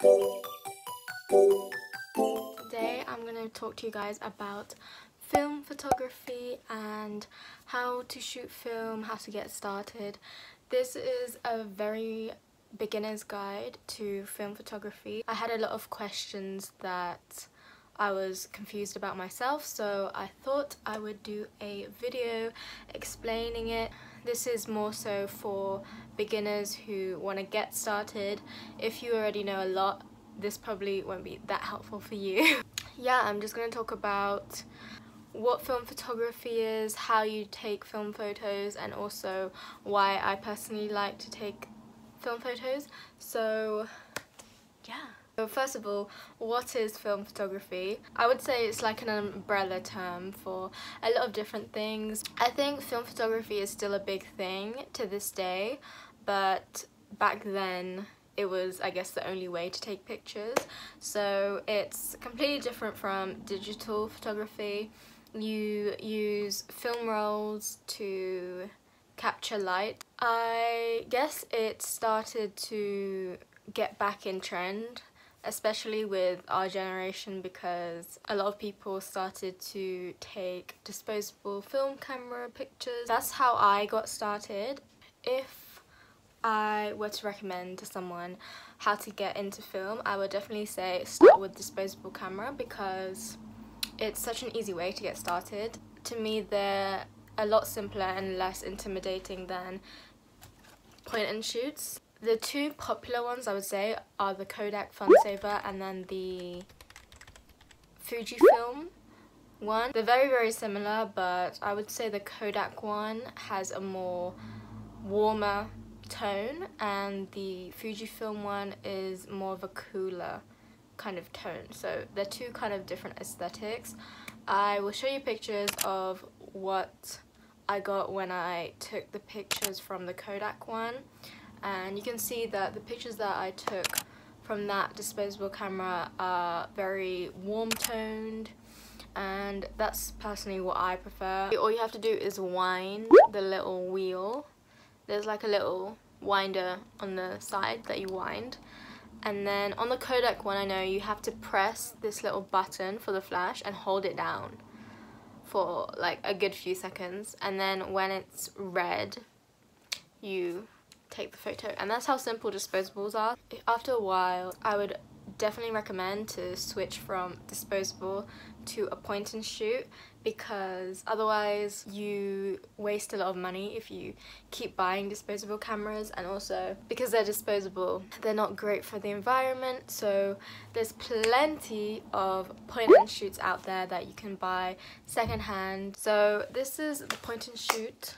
Today I'm going to talk to you guys about film photography and how to shoot film, how to get started. This is a very beginner's guide to film photography. I had a lot of questions that I was confused about myself, so I thought I would do a video explaining it. This is more so for beginners who want to get started. If you already know a lot, this probably won't be that helpful for you. Yeah, I'm just going to talk about what film photography is, how you take film photos, and also why I personally like to take film photos. So yeah. So first of all, what is film photography? I would say it's like an umbrella term for a lot of different things. I think film photography is still a big thing to this day, but back then it was, I guess, the only way to take pictures. So it's completely different from digital photography. You use film rolls to capture light. I guess it started to get back in trend, especially with our generation, because a lot of people started to take disposable film camera pictures. That's how I got started. If I were to recommend to someone how to get into film, I would definitely say start with disposable camera, because it's such an easy way to get started. To me, they're a lot simpler and less intimidating than point and shoots. The two popular ones, I would say, are the Kodak FunSaver and then the Fujifilm one. They're very, very similar, but I would say the Kodak one has a more warmer tone and the Fujifilm one is more of a cooler kind of tone. So they're two kind of different aesthetics. I will show you pictures of what I got when I took the pictures from the Kodak one, and you can see that the pictures that I took from that disposable camera are very warm toned, and that's personally what I prefer. All you have to do is wind the little wheel. There's like a little winder on the side that you wind, and then on the Kodak one, I know you have to press this little button for the flash and hold it down for like a good few seconds, and then when it's red you take the photo. And that's how simple disposables are. After a while, I would definitely recommend to switch from disposable to a point and shoot, because otherwise you waste a lot of money if you keep buying disposable cameras, and also because they're disposable, they're not great for the environment. So there's plenty of point and shoots out there that you can buy secondhand. So this is the point and shoot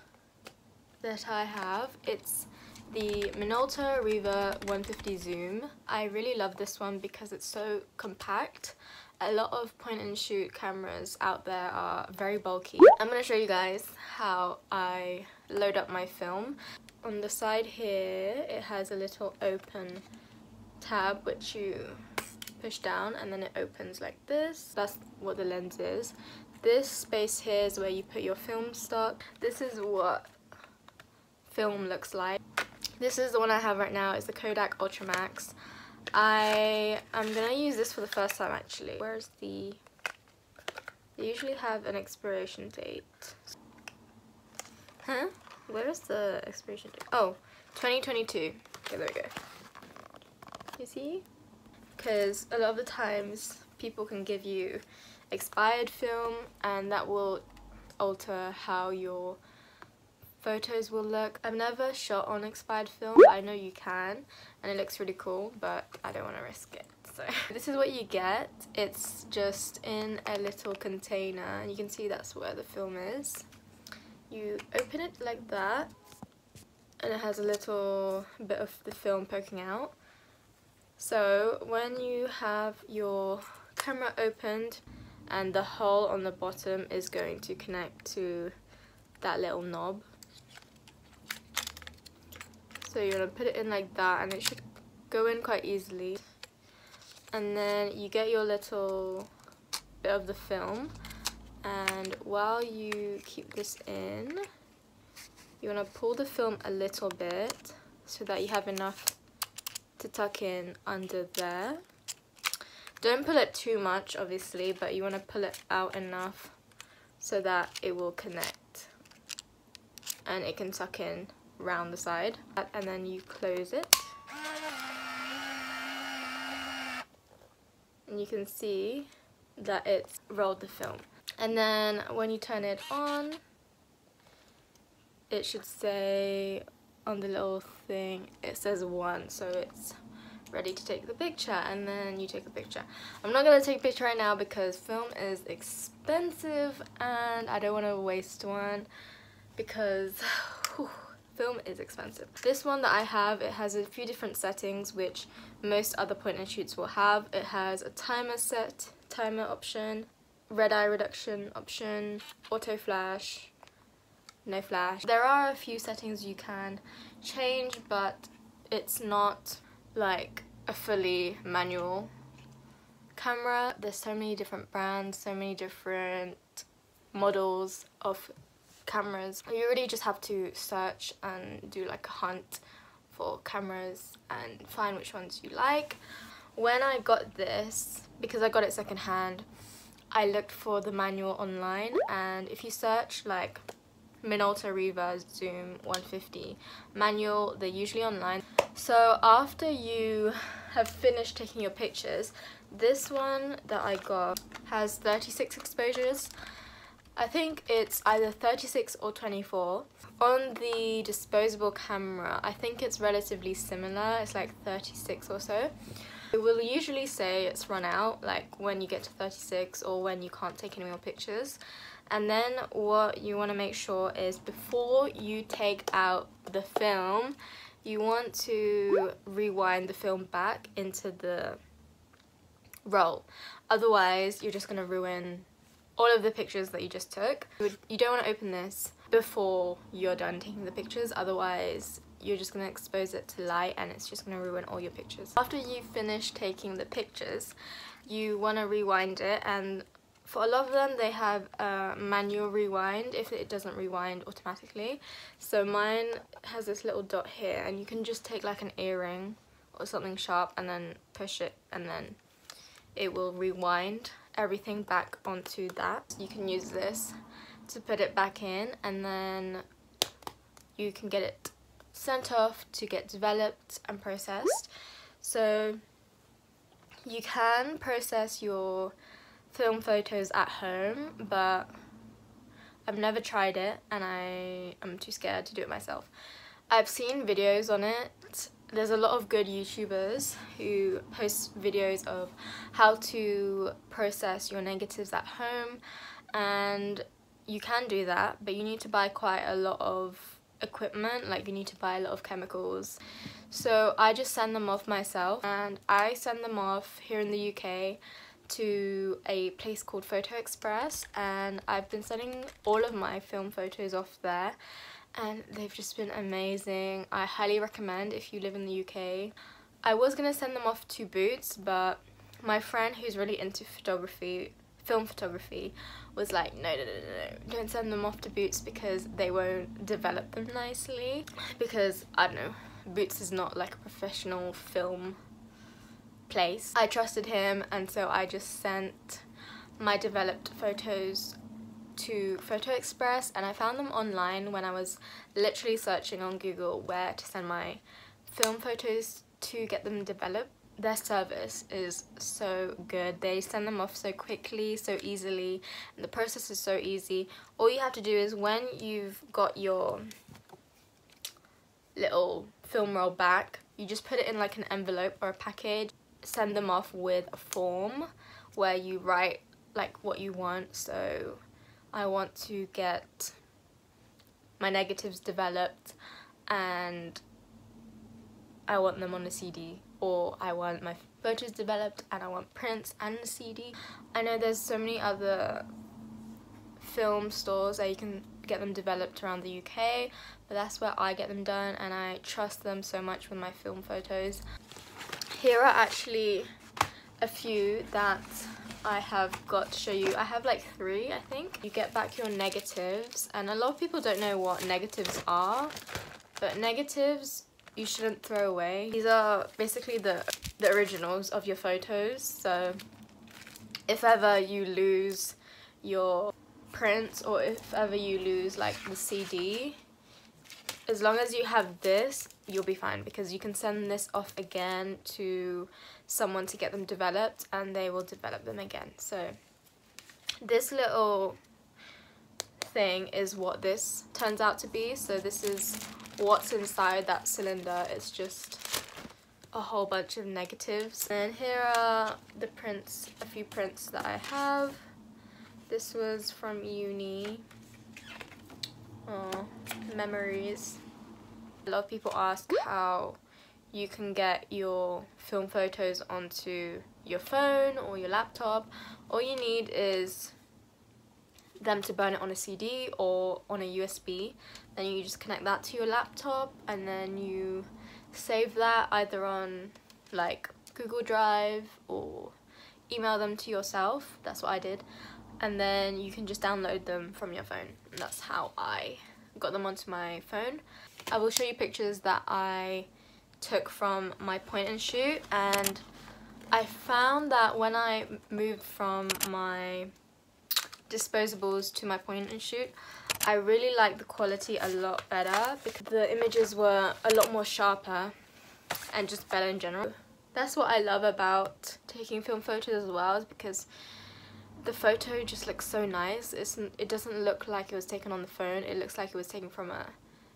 that I have. It's the Minolta Riva 150 zoom. I really love this one because it's so compact. A lot of point and shoot cameras out there are very bulky. I'm going to show you guys how I load up my film. On the side here it has a little open tab which you push down and then it opens like this. That's what the lens is. This space here is where you put your film stock. This is what film looks like. This is the one I have right now. It's the Kodak Ultra Max. I'm gonna use this for the first time actually. Where's the... They usually have an expiration date. Huh? Where's the expiration date? Oh, 2022. Okay, there we go. You see? Because a lot of the times people can give you expired film and that will alter how your photos will look. I've never shot on expired film, but I know you can, and it looks really cool, but I don't want to risk it. So this is what you get. It's just in a little container, and you can see that's where the film is. You open it like that, and it has a little bit of the film poking out. So when you have your camera opened, and the hole on the bottom is going to connect to that little knob. So you're going to put it in like that, and it should go in quite easily. And then you get your little bit of the film, and while you keep this in, you want to pull the film a little bit so that you have enough to tuck in under there. Don't pull it too much, obviously, but you want to pull it out enough so that it will connect and it can tuck in round the side. And then you close it. And you can see that it's rolled the film. And then when you turn it on, it should say on the little thing, it says 1, so it's ready to take the picture, and then you take the picture. I'm not going to take a picture right now because film is expensive and I don't want to waste one because film is expensive. This one that I have, it has a few different settings which most other point and shoots will have. It has a timer option, red eye reduction option, auto flash, no flash. There are a few settings you can change, but it's not like a fully manual camera. There's so many different brands, so many different models of cameras. You really just have to search and do like a hunt for cameras and find which ones you like. When I got this, because I got it secondhand, I looked for the manual online, and if you search like Minolta, Riva, Zoom 150 manual, they're usually online. So after you have finished taking your pictures, this one that I got has 36 exposures. I think it's either 36 or 24. On the disposable camera, I think it's relatively similar. It's like 36 or so. It will usually say it's run out, like when you get to 36 or when you can't take any more pictures. And then what you want to make sure is before you take out the film, you want to rewind the film back into the roll. Otherwise, you're just going to ruin all of the pictures that you just took. You don't want to open this before you're done taking the pictures, otherwise you're just going to expose it to light and it's just going to ruin all your pictures. After you finish taking the pictures, you want to rewind it, and for a lot of them they have a manual rewind if it doesn't rewind automatically. So mine has this little dot here, and you can just take like an earring or something sharp and then push it, and then it will rewind everything back onto that. You can use this to put it back in, and then you can get it sent off to get developed and processed. So you can process your film photos at home, but I've never tried it and I'm too scared to do it myself. I've seen videos on it. There's a lot of good YouTubers who post videos of how to process your negatives at home, and you can do that, but you need to buy quite a lot of equipment, like you need to buy a lot of chemicals. So I just send them off myself, and I send them off here in the UK to a place called Photo Express, and I've been sending all of my film photos off there, and they've just been amazing. I highly recommend if you live in the UK. I was going to send them off to Boots, but my friend who's really into photography, film photography, was like, no, don't send them off to Boots because they won't develop them nicely, because I don't know, Boots is not like a professional film place. I trusted him, and so I just sent my developed photos to Photo Express, and I found them online when I was literally searching on Google where to send my film photos to get them developed. Their service is so good. They send them off so quickly, so easily, and the process is so easy. All you have to do is, when you've got your little film roll back, you just put it in like an envelope or a package, send them off with a form where you write like what you want. So I want to get my negatives developed, and I want them on a CD, or I want my photos developed and I want prints and a CD. I know there's so many other film stores that you can get them developed around the UK, but that's where I get them done, and I trust them so much with my film photos. Here are actually a few that I have got to show you. I have like 3, I think. You get back your negatives, and a lot of people don't know what negatives are, but negatives you shouldn't throw away. These are basically the originals of your photos, so if ever you lose your prints or if ever you lose like the CD, as long as you have this, you'll be fine, because you can send this off again to someone to get them developed and they will develop them again. So this little thing is what this turns out to be. So this is what's inside that cylinder. It's just a whole bunch of negatives. And here are the prints, a few prints that I have. This was from uni. Oh, memories. A lot of people ask how you can get your film photos onto your phone or your laptop. All you need is them to burn it on a CD or on a USB. Then you just connect that to your laptop and then you save that either on like Google Drive or email them to yourself. That's what I did. And then you can just download them from your phone. And that's how I got them onto my phone. I will show you pictures that I took from my point and shoot, and I found that when I moved from my disposables to my point and shoot, I really liked the quality a lot better because the images were a lot more sharper and just better in general. That's what I love about taking film photos as well, is because the photo just looks so nice. It doesn't look like it was taken on the phone. It looks like it was taken from a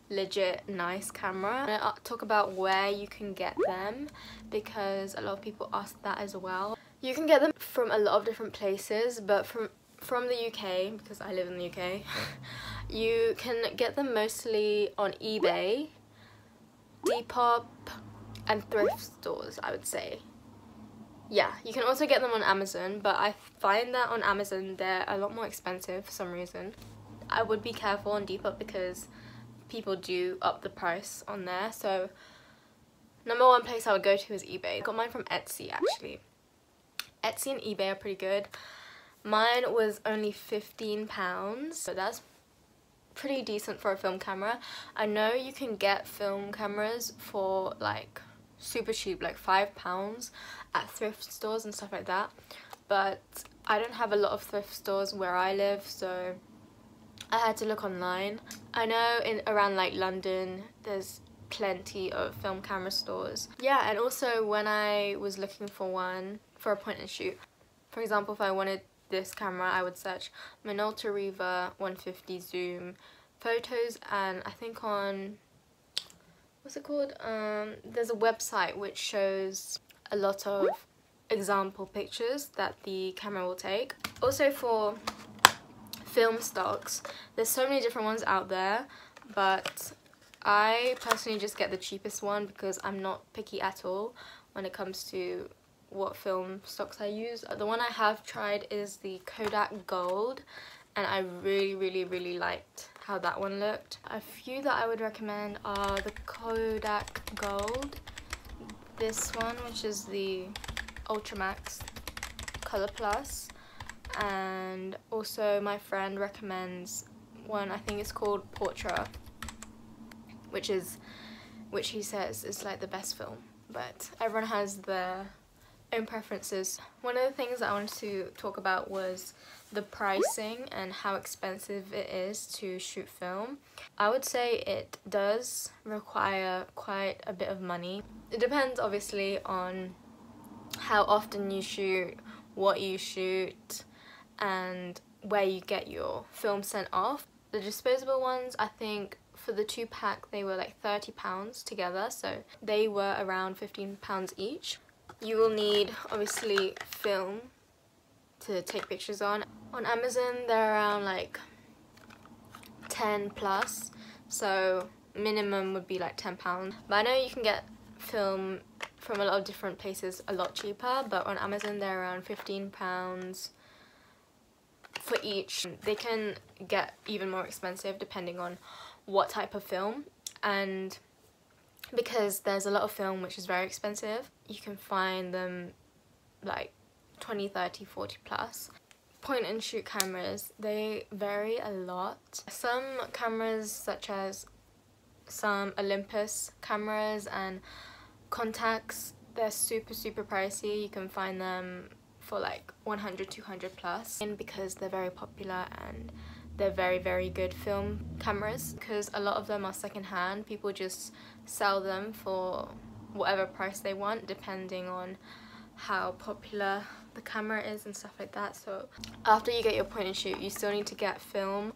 legit nice camera. And I'll talk about where you can get them because a lot of people ask that as well. You can get them from a lot of different places, but from the UK, because I live in the UK, you can get them mostly on eBay, Depop, and thrift stores, I would say. Yeah, you can also get them on Amazon, but I find that on Amazon they're a lot more expensive for some reason. I would be careful on Depop because people do up the price on there. So number one place I would go to is eBay. I got mine from Etsy actually. Etsy and eBay are pretty good. Mine was only £15, so that's pretty decent for a film camera. I know you can get film cameras for like super cheap, like £5 at thrift stores and stuff like that, but I don't have a lot of thrift stores where I live, so I had to look online. I know in around like London there's plenty of film camera stores. Yeah, and also when I was looking for one for a point and shoot, for example, if I wanted this camera, I would search Minolta Riva 150 zoom photos, and I think on, what's it called, there's a website which shows a lot of example pictures that the camera will take. Also for film stocks, there's so many different ones out there, but I personally just get the cheapest one because I'm not picky at all when it comes to what film stocks I use. The one I have tried is the Kodak Gold, and I really liked how that one looked. A few that I would recommend are the Kodak Gold, this one which is the Ultra Max Color Plus, and also my friend recommends one, I think it's called Portrait, which he says is like the best film, but everyone has their own preferences. One of the things that I wanted to talk about was the pricing and how expensive it is to shoot film. I would say it does require quite a bit of money. It depends obviously on how often you shoot, what you shoot, and where you get your film sent off. The disposable ones, I think for the 2-pack they were like £30 together, so they were around £15 each. You will need obviously film to take pictures on. On Amazon they're around like 10 plus, so minimum would be like £10. But I know you can get film from a lot of different places a lot cheaper, but on Amazon they're around £15 for each. They can get even more expensive depending on what type of film, and because there's a lot of film which is very expensive, you can find them like 20, 30, 40 plus. Point and shoot cameras, they vary a lot. Some cameras such as some Olympus cameras and contacts. They're super pricey. You can find them for like 100, 200 plus, and because they're very popular and they're very good film cameras, because a lot of them are secondhand. People just sell them for whatever price they want depending on how popular the camera is and stuff like that. So after you get your point and shoot, you still need to get film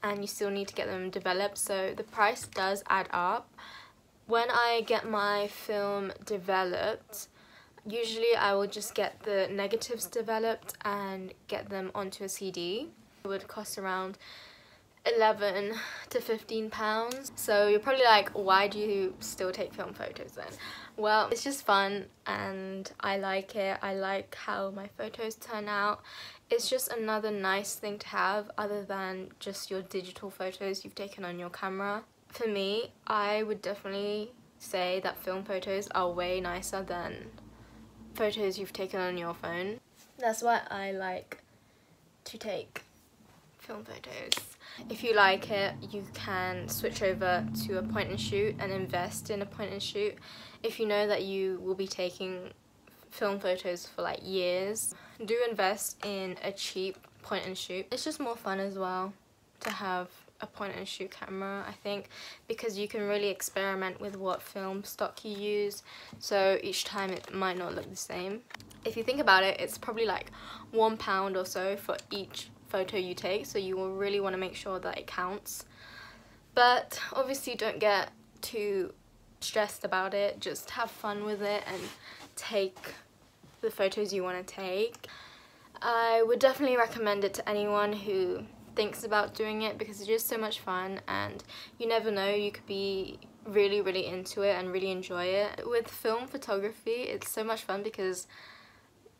and you still need to get them developed, so the price does add up. When I get my film developed, usually I will just get the negatives developed and get them onto a CD. It would cost around 11 to 15 pounds. So you're probably like, why do you still take film photos then? Well, it's just fun and I like it. I like how my photos turn out. It's just another nice thing to have other than just your digital photos you've taken on your camera. For me, I would definitely say that film photos are way nicer than photos you've taken on your phone. That's why I like to take film photos. If you like it, you can switch over to a point and shoot and invest in a point and shoot. If you know that you will be taking film photos for like years, do invest in a cheap point and shoot. It's just more fun as well to have a point and shoot camera, I think, because you can really experiment with what film stock you use, so each time it might not look the same. If you think about it, it's probably like £1 or so for each photo you take, so you will really want to make sure that it counts. But obviously don't get too stressed about it, just have fun with it and take the photos you want to take. I would definitely recommend it to anyone who thinks about doing it, because it's just so much fun and you never know, you could be really into it and really enjoy it. With film photography, it's so much fun because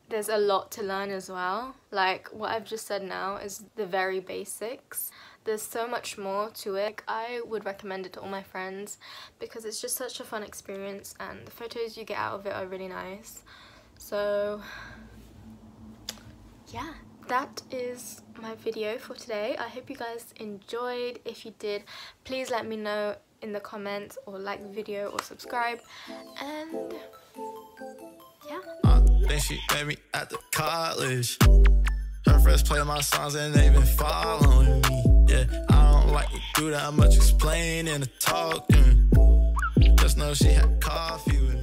there's a lot to learn as well. Like what I've just said now is the very basics. There's so much more to it. I would recommend it to all my friends because it's just such a fun experience and the photos you get out of it are really nice. So yeah, that is my video for today. I hope you guys enjoyed. If you did, please let me know in the comments, or like the video or subscribe, and yeah. Then she met me at the college. Her friends play my songs and they been following me. Yeah, I don't like to do that much explaining and talking. Just know she had coffee with me.